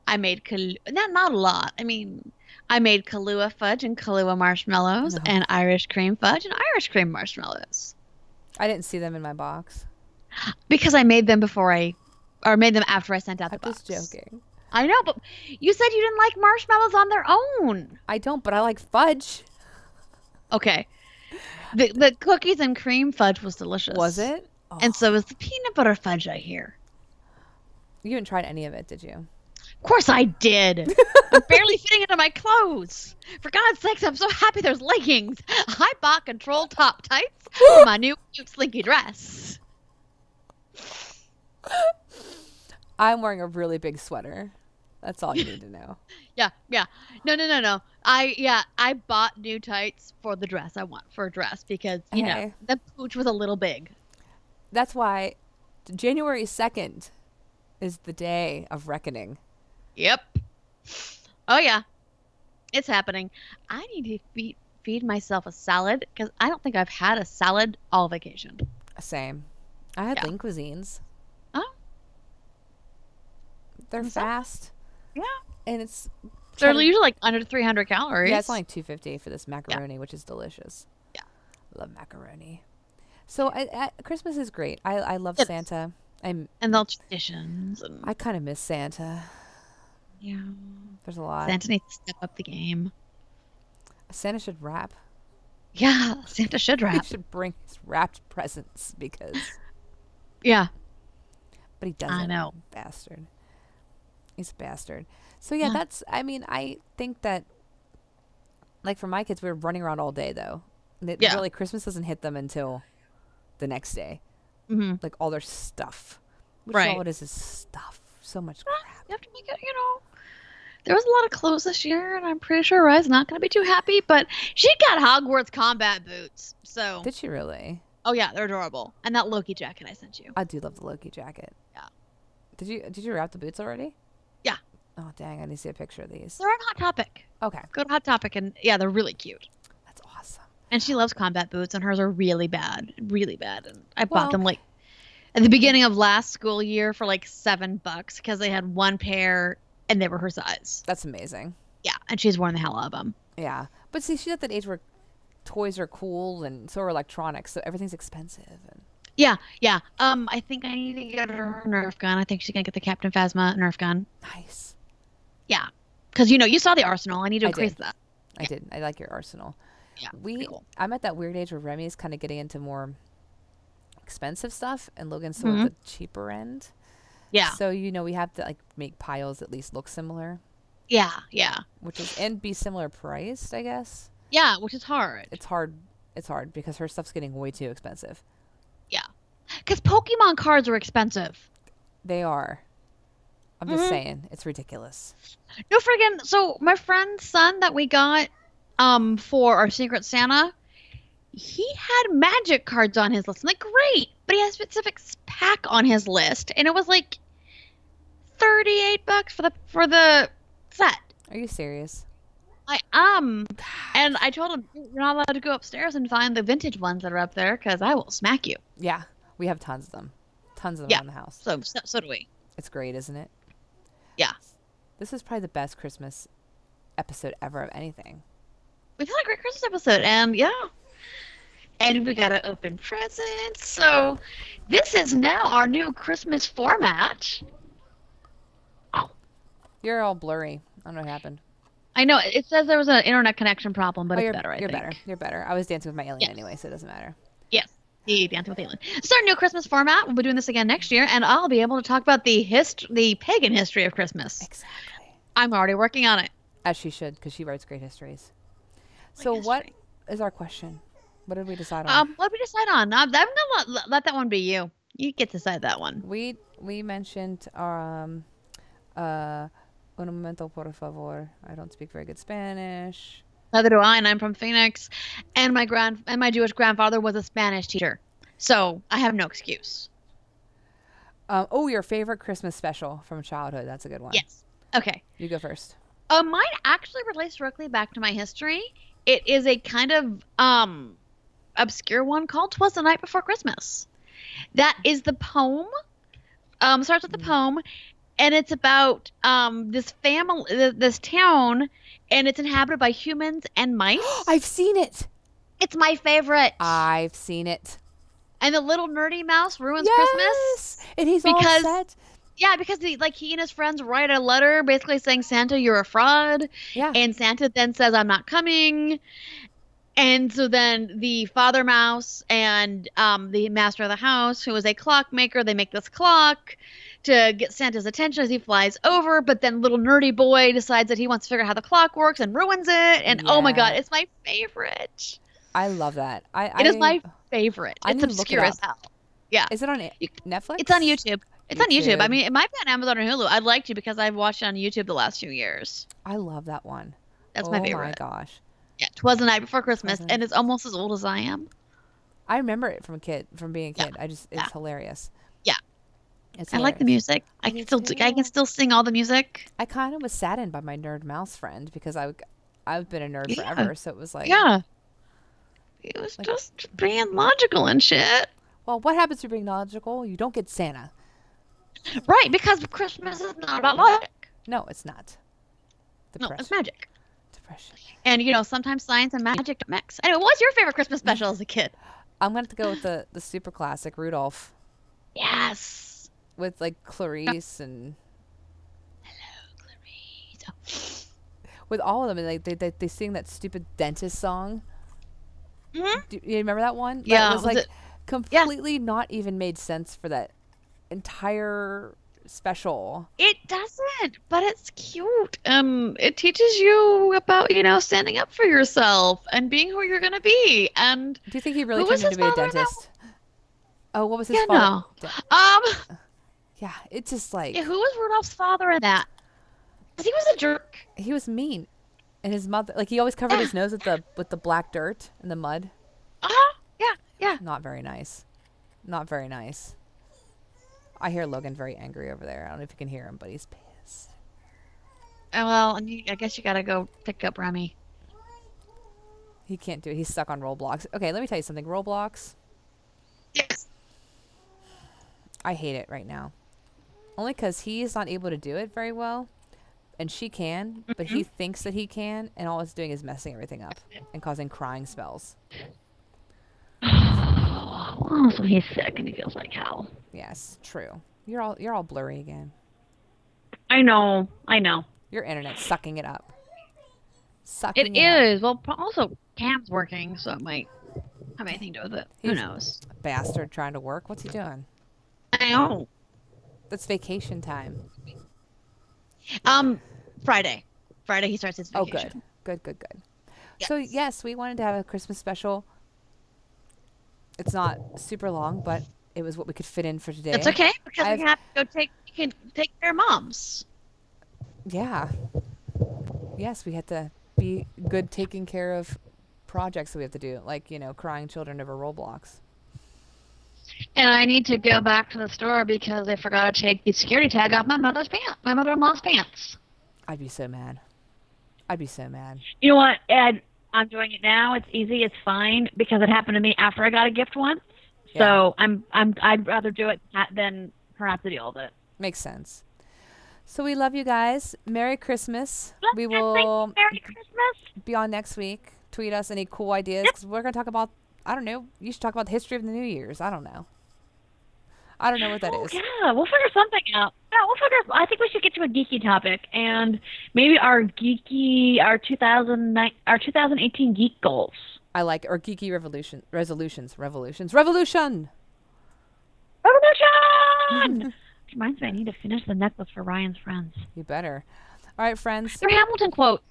I made not a lot. I mean, I made Kahlua fudge and Kahlua marshmallows No. and Irish cream fudge and Irish cream marshmallows. I didn't see them in my box. Because I made them made them after I sent out the I'm box. just joking. I know, but you said you didn't like marshmallows on their own. I don't, but I like fudge. Okay. The cookies and cream fudge was delicious. Was it? Oh. And so was the peanut butter fudge, I hear. You didn't try any of it, did you? Of course I did. I'm barely fitting into my clothes. For God's sakes, I'm so happy there's leggings. I bought control top tights for my new cute slinky dress. I'm wearing a really big sweater. That's all you need to know. Yeah. No. I bought new tights for the dress I want for a dress because, you know, Hey. the pooch was a little big. That's why January 2nd is the day of reckoning. Yep. Oh, yeah. It's happening. I need to feed myself a salad because I don't think I've had a salad all vacation. Same. I had Yeah. lean cuisines. Oh. They're fast. Yeah. And it's... They're usually like under 300 calories. Yeah, it's only like 250 for this macaroni, which is delicious. Yeah. Love macaroni. So Christmas is great. I love It Santa. And the traditions. And, I kind of miss Santa. yeah. There's a lot. Santa needs to step up the game. Santa should wrap. Yeah, Santa should He rap. should bring his wrapped presents because... Yeah. But he doesn't. I know. Bastard. He's a bastard. So yeah, I think that, like for my kids, we were running around all day though. Yeah. Really, Christmas doesn't hit them until the next day. Mm-hmm. Like all their stuff. Which Right. all it is stuff. So much crap. You have to make it, there was a lot of clothes this year, and I'm pretty sure Rye's not going to be too happy, but she got Hogwarts combat boots, so. Did she really? Oh, yeah, they're adorable. And that Loki jacket I sent you. I do love the Loki jacket. Yeah. Did you wrap the boots already? Yeah. Oh, dang. I need to see a picture of these. They're on Hot Topic. Okay. Go to Hot Topic, and yeah, they're really cute. That's awesome. And she loves combat boots, and hers are really bad. Really bad. And I Well- bought them, like, at the beginning of last school year for, like, $7 because they had one pair, and they were her size. That's amazing. Yeah, and she's worn the hell out of them. Yeah. But see, she's at that age where toys are cool and so are electronics, so everything's expensive. And Yeah. I think I need to get her a Nerf gun. I think she's gonna get the Captain Phasma Nerf gun. nice. Yeah, because you saw the arsenal. I need to I increase did. that. I did. I like your arsenal. Yeah, pretty cool. I'm at that weird age where Remy's kind of getting into more expensive stuff, and Logan's sort of the cheaper end. Yeah, So we have to like make piles at least look similar, yeah, which is and be similar priced, I guess. yeah. Which is hard. It's hard. It's hard because her stuff's getting way too expensive. Yeah, because Pokemon cards are expensive. They are. I'm just saying, it's ridiculous. No friggin'. So my friend's son that we got for our Secret Santa, he had magic cards on his list. I'm like, great, but he has specific pack on his list, and it was like $38 for the set. Are you serious? And I told him you're not allowed to go upstairs and find the vintage ones that are up there because I will smack you. Yeah, we have tons of them. Tons of them Yeah. around the house. So do we. It's great, isn't it? Yeah, This is probably the best Christmas episode ever of anything. we've had a great Christmas episode, and and we gotta open presents. So this is now our new Christmas format. You're all blurry. I don't know what happened. I know it says there was an internet connection problem, but Oh, it's you're better. I You're think. better. You're better. I was dancing with my alien Yes. anyway, so it doesn't matter. Yes, the Dancing with Alien. It's our new Christmas format. We'll be doing this again next year, and I'll be able to talk about the pagan history of Christmas. Exactly. I'm already working on it. As she should, because she writes great histories. So what is our question? What did we decide on? What did we decide on? I'm gonna let that one be you. You get to decide that one. We mentioned un momento por favor. I don't speak very good Spanish. Neither do I, and I'm from Phoenix, and my Jewish grandfather was a Spanish teacher, so I have no excuse. Your favorite Christmas special from childhood. That's a good one. Yes. Okay. You go first. Mine actually relates directly back to my history. It is a kind of obscure one called "'Twas the Night Before Christmas." That is the poem. Starts with the poem, and it's about this family, this town, and it's inhabited by humans and mice. I've seen it. It's my favorite. I've seen it. And the little nerdy mouse ruins Yes! Christmas. And he's all upset. Yeah, because he and his friends write a letter basically saying, Santa, you're a fraud. Yeah. And Santa then says, I'm not coming. And so then the father mouse and the master of the house, who is a clockmaker, they make this clock to get Santa's attention as he flies over. But then little nerdy boy decides that he wants to figure out how the clock works and ruins it. And oh my God, it's my favorite. I love that. It is my favorite. It's obscure as hell. Yeah. Is it on Netflix? It's on YouTube. It's on YouTube. I mean, it might be on Amazon or Hulu. I'd like to because I've watched it on YouTube the last few years. I love that one. That's my favorite. Oh my gosh. Yeah, 'Twas the Night Before Christmas, and it's almost as old as I am. I remember it from being a kid. It's hilarious. Yeah. It's hilarious. I like the music. I can still sing all the music. I kind of was saddened by my nerd mouse friend because I've been a nerd forever, so it was like it was just being logical and shit. Well, what happens to being logical? You don't get Santa. Right, because Christmas is not about logic. No, it's not. No, it's magic. Depression. And, sometimes science and magic don't mix. Anyway, what was your favorite Christmas special as a kid? I'm going to go with the super classic, Rudolph. Yes. With, like, Clarice and... Hello, Clarice. With all of them, and like, they sing that stupid dentist song. Mm-hmm. Do you remember that one? Yeah. That was, like, completely not even made sense for that entire special. It doesn't, but it's cute. It teaches you about, standing up for yourself and being who you're gonna be. And do you think he really turned into be a dentist? Oh, what was his father? No. Yeah, it's just like. Yeah, who was Rudolph's father in that? Because he was a jerk. He was mean, and his mother, like, he always covered his nose with the black dirt and the mud. Yeah. Not very nice. Not very nice. I hear Logan very angry over there. I don't know if you can hear him, but he's pissed. Well, I guess you gotta go pick up Remy. He can't do it. He's stuck on Roblox. Okay, let me tell you something. Roblox. Yes. I hate it right now. Only because he's not able to do it very well. And she can, but he thinks that he can, and all it's doing is messing everything up and causing crying spells. Oh, so he's sick and he feels like hell. Yes, true. You're all blurry again. I know. Your internet's sucking it up. It is. Well, also Cam's working, so it might have anything to do with it. Who knows? A bastard trying to work. What's he doing? I know. That's vacation time. Friday he starts his vacation. Oh, good. Yes. So yes, we wanted to have a Christmas special. It's not super long, but it was what we could fit in for today. It's okay because we have to go take care of moms. Yeah. Yes, we had to be good taking care of projects that we have to do, like, crying children over Roblox. And I need to go back to the store because I forgot to take the security tag off my mother-in-law's pants. I'd be so mad. You know what, Ed? I'm doing it now. It's easy. It's fine because it happened to me after I got a gift once. So I'd rather do it than her have to deal with it. Makes sense. So we love you guys. Merry Christmas. We will Merry Christmas. be on next week. Tweet us any cool ideas because we're going to talk about, I don't know, you should talk about the history of the New Year's. I don't know what that is. Yeah, we'll figure something out. Yeah, I think we should get to a geeky topic and maybe our 2018 geek goals. I like or geeky resolutions. Revolution! Reminds me, I need to finish the necklace for Ryan's friends. You better. All right, friends. They're Hamilton quotes.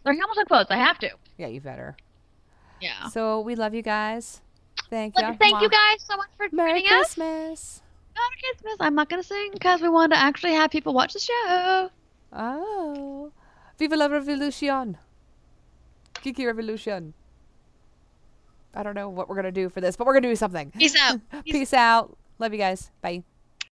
I have to. Yeah, you better. Yeah. So we love you guys. Thank you. Thank you guys so much for Merry joining us. Christmas. Merry Christmas. I'm not going to sing because we want to actually have people watch the show. Oh. Viva la revolution. Geeky revolution. I don't know what we're going to do for this, but we're going to do something. Peace out. Peace out. Love you guys. Bye.